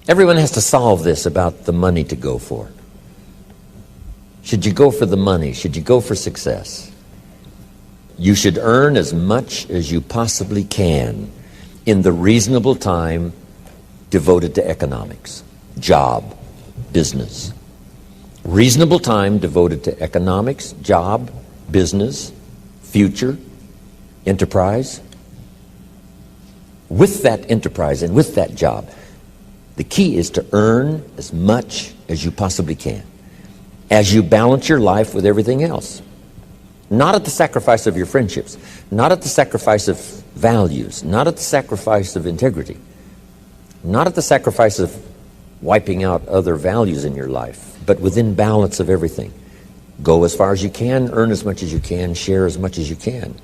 Everyone has to solve this about the money to go for. Should you go for the money? Should you go for success? You should earn as much as you possibly can in the reasonable time devoted to economics, job, business. Reasonable time devoted to economics, job, business, future, enterprise. With that enterprise and with that job, the key is to earn as much as you possibly can as you balance your life with everything else. Not at the sacrifice of your friendships, not at the sacrifice of values, not at the sacrifice of integrity, not at the sacrifice of wiping out other values in your life, but within balance of everything. Go as far as you can, earn as much as you can, share as much as you can.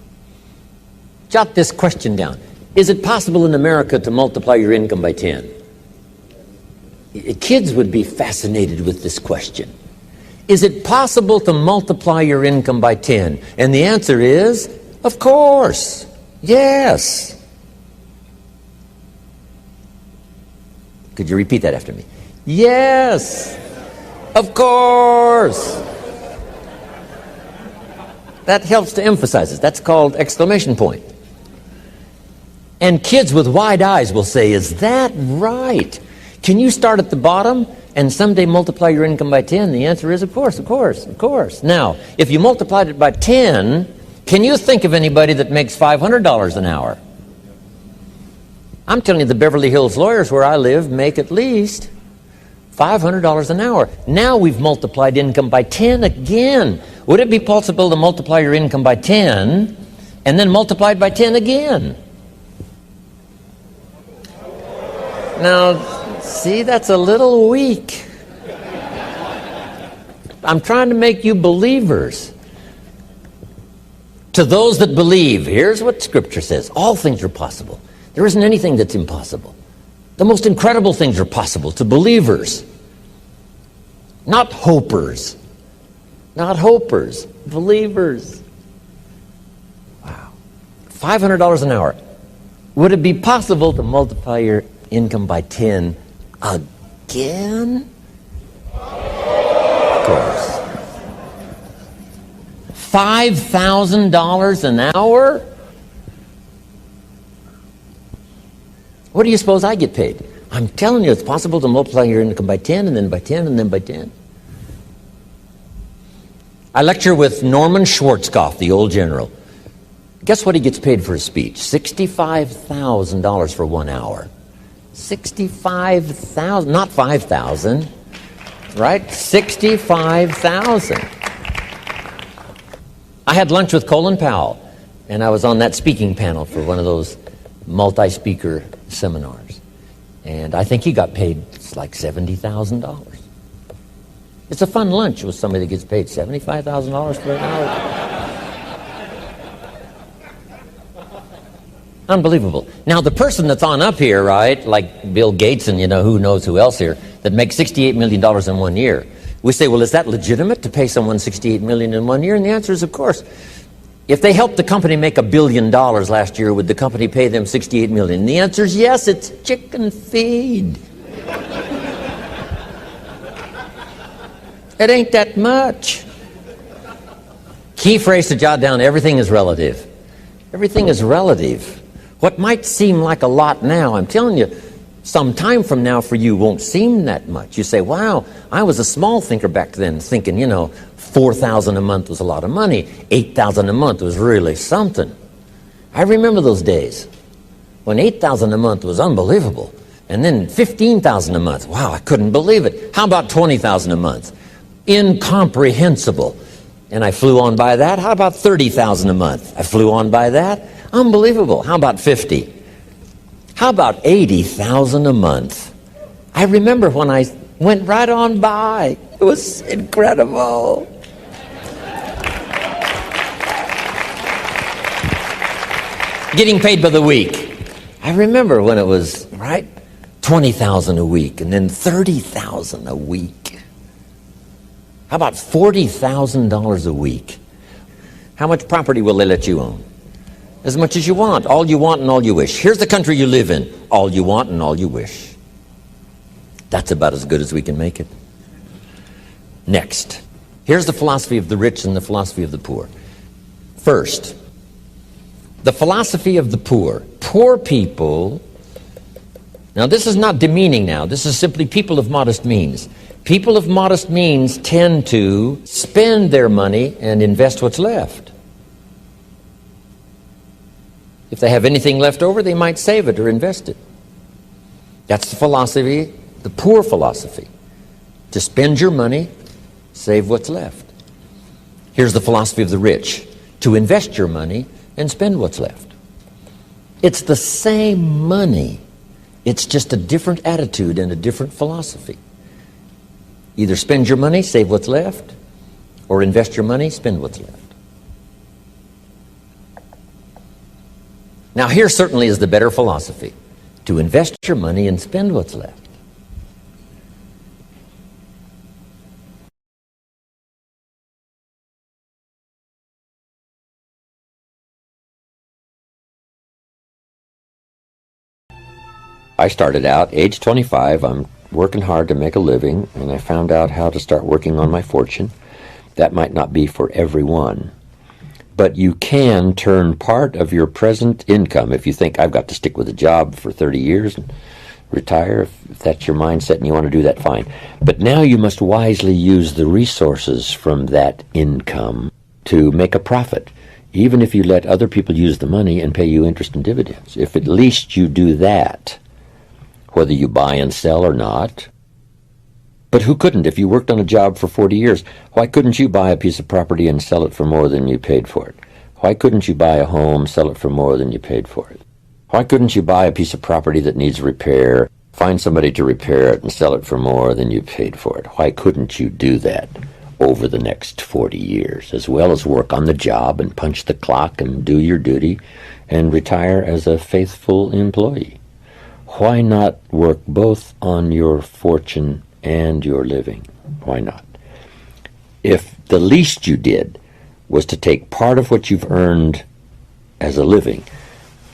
Jot this question down. Is it possible in America to multiply your income by 10? Kids would be fascinated with this question. Is it possible to multiply your income by 10? And the answer is, of course, yes. Could you repeat that after me? Yes, of course. That helps to emphasize it. That's called exclamation point. And kids with wide eyes will say, is that right? Can you start at the bottom and someday multiply your income by 10? The answer is, of course, of course, of course. Now, if you multiplied it by 10, can you think of anybody that makes $500 an hour? I'm telling you, the Beverly Hills lawyers where I live make at least $500 an hour. Now we've multiplied income by 10 again. Would it be possible to multiply your income by 10 and then multiply it by 10 again? Now, see, that's a little weak. I'm trying to make you believers. To those that believe, here's what Scripture says. All things are possible. There isn't anything that's impossible. The most incredible things are possible to believers. Not hopers. Not hopers. Believers. Wow. $500 an hour. Would it be possible to multiply your income by 10 again? Of course. $5,000 an hour? What do you suppose I get paid? I'm telling you, it's possible to multiply your income by 10 and then by 10 and then by 10. I lecture with Norman Schwarzkopf, the old general. Guess what he gets paid for his speech? $65,000 for 1 hour. 65,000, not 5,000, right? 65,000. I had lunch with Colin Powell, and I was on that speaking panel for one of those multi-speaker seminars. And I think he got paid like $70,000. It's a fun lunch with somebody that gets paid $75,000 for an hour. Unbelievable. Now, the person that's on up here, right, like Bill Gates and, who knows who else here, that makes $68 million in 1 year. We say, well, is that legitimate to pay someone $68 million in 1 year? And the answer is, of course. If they helped the company make $1 billion last year, would the company pay them $68 million? And the answer is yes, it's chicken feed. It ain't that much. Key phrase to jot down, everything is relative. Everything is relative. What might seem like a lot now, I'm telling you, some time from now for you won't seem that much. You say, wow, I was a small thinker back then, thinking, $4,000 a month was a lot of money. $8,000 a month was really something. I remember those days when $8,000 a month was unbelievable. And then $15,000 a month. Wow, I couldn't believe it. How about $20,000 a month? Incomprehensible. And I flew on by that. How about $30,000 a month? I flew on by that. Unbelievable. How about 50? How about 80,000 a month? I remember when I went right on by. It was incredible. Getting paid by the week. I remember when it was, right, 20,000 a week and then 30,000 a week. How about $40,000 a week? How much property will they let you own? As much as you want, all you want and all you wish. Here's the country you live in. All you want and all you wish. That's about as good as we can make it. Next, here's the philosophy of the rich and the philosophy of the poor. First, the philosophy of the poor. Poor people, now this is not demeaning now, this is simply people of modest means. People of modest means tend to spend their money and invest what's left. If they have anything left over, they might save it or invest it. That's the philosophy, the poor philosophy. To spend your money, save what's left. Here's the philosophy of the rich. To invest your money and spend what's left. It's the same money. It's just a different attitude and a different philosophy. Either spend your money, save what's left, or invest your money, spend what's left. Now here certainly is the better philosophy. To invest your money and spend what's left. I started out, age 25, I'm working hard to make a living, and I found out how to start working on my fortune. That might not be for everyone. But you can turn part of your present income, if you think I've got to stick with a job for 30 years and retire, if that's your mindset and you want to do that, fine. But now you must wisely use the resources from that income to make a profit, even if you let other people use the money and pay you interest and dividends. If at least you do that, whether you buy and sell or not. But who couldn't? If you worked on a job for 40 years, why couldn't you buy a piece of property and sell it for more than you paid for it? Why couldn't you buy a home, sell it for more than you paid for it? Why couldn't you buy a piece of property that needs repair, find somebody to repair it and sell it for more than you paid for it? Why couldn't you do that over the next 40 years, as well as work on the job and punch the clock and do your duty and retire as a faithful employee? Why not work both on your fortune and your living? Why not? If the least you did was to take part of what you've earned as a living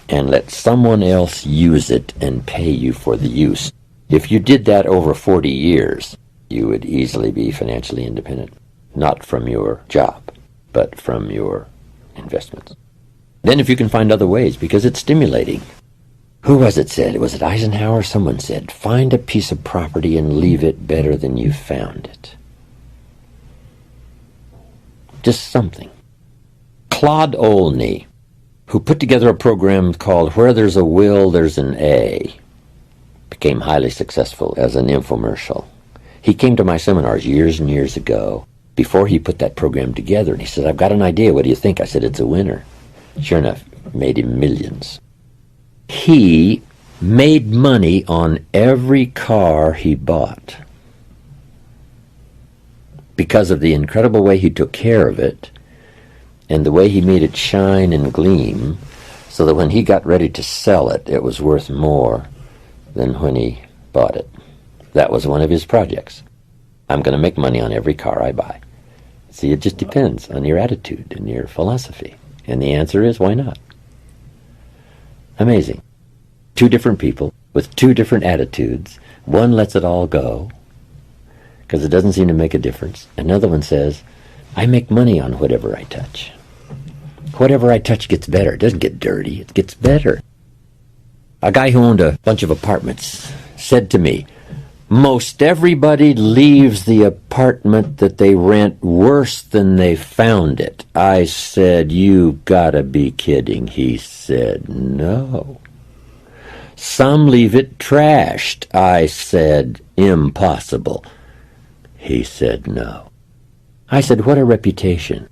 and let someone else use it and pay you for the use, if you did that over 40 years, you would easily be financially independent, not from your job, but from your investments. Then if you can find other ways, because it's stimulating. Who was it said? Was it Eisenhower? Someone said, find a piece of property and leave it better than you found it. Just something. Claude Olney, who put together a program called Where There's a Will, There's an A, became highly successful as an infomercial. He came to my seminars years and years ago before he put that program together, and he said, I've got an idea. What do you think? I said, it's a winner. Sure enough, made him millions. He made money on every car he bought because of the incredible way he took care of it and the way he made it shine and gleam, so that when he got ready to sell it, it was worth more than when he bought it. That was one of his projects. I'm going to make money on every car I buy. See, it just depends on your attitude and your philosophy. And the answer is, why not? Amazing. Two different people with two different attitudes. One lets it all go because it doesn't seem to make a difference. Another one says, I make money on whatever I touch. Whatever I touch gets better. It doesn't get dirty. It gets better. A guy who owned a bunch of apartments said to me, most everybody leaves the apartment that they rent worse than they found it. I said, you gotta be kidding. He said, no. Some leave it trashed. I said, impossible. He said, no. I said, what a reputation.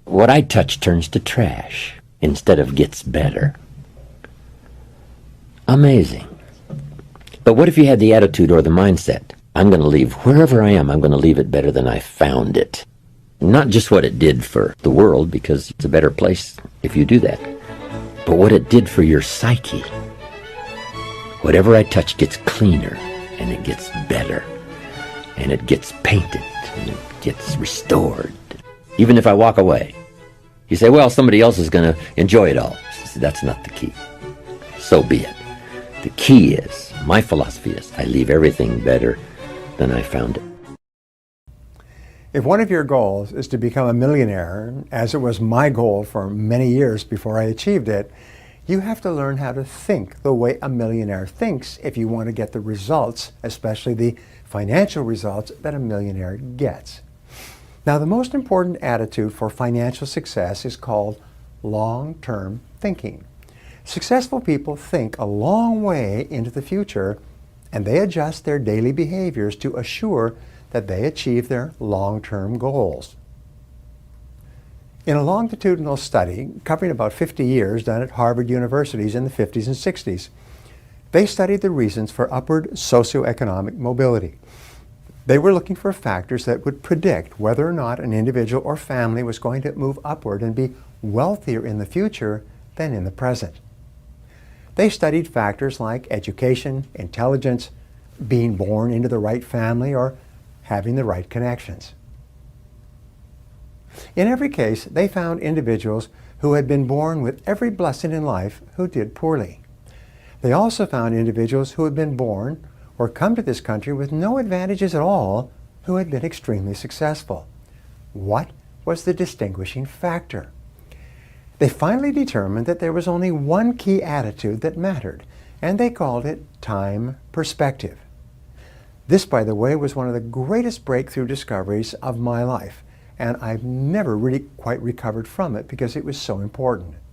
What I touch turns to trash instead of gets better. Amazing. But what if you had the attitude or the mindset, I'm going to leave wherever I am, I'm going to leave it better than I found it. Not just what it did for the world, because it's a better place if you do that, but what it did for your psyche. Whatever I touch gets cleaner, and it gets better, and it gets painted, and it gets restored. Even if I walk away, you say, well, somebody else is going to enjoy it all. That's not the key. So be it. The key is, my philosophy is, I leave everything better than I found it. If one of your goals is to become a millionaire, as it was my goal for many years before I achieved it, you have to learn how to think the way a millionaire thinks if you want to get the results, especially the financial results that a millionaire gets. Now, the most important attitude for financial success is called long-term thinking. Successful people think a long way into the future, and they adjust their daily behaviors to assure that they achieve their long-term goals. In a longitudinal study covering about 50 years done at Harvard universities in the 50s and 60s, they studied the reasons for upward socioeconomic mobility. They were looking for factors that would predict whether or not an individual or family was going to move upward and be wealthier in the future than in the present. They studied factors like education, intelligence, being born into the right family, or having the right connections. In every case, they found individuals who had been born with every blessing in life who did poorly. They also found individuals who had been born or come to this country with no advantages at all who had been extremely successful. What was the distinguishing factor? They finally determined that there was only one key attitude that mattered, and they called it time perspective. This, by the way, was one of the greatest breakthrough discoveries of my life, and I've never really quite recovered from it because it was so important.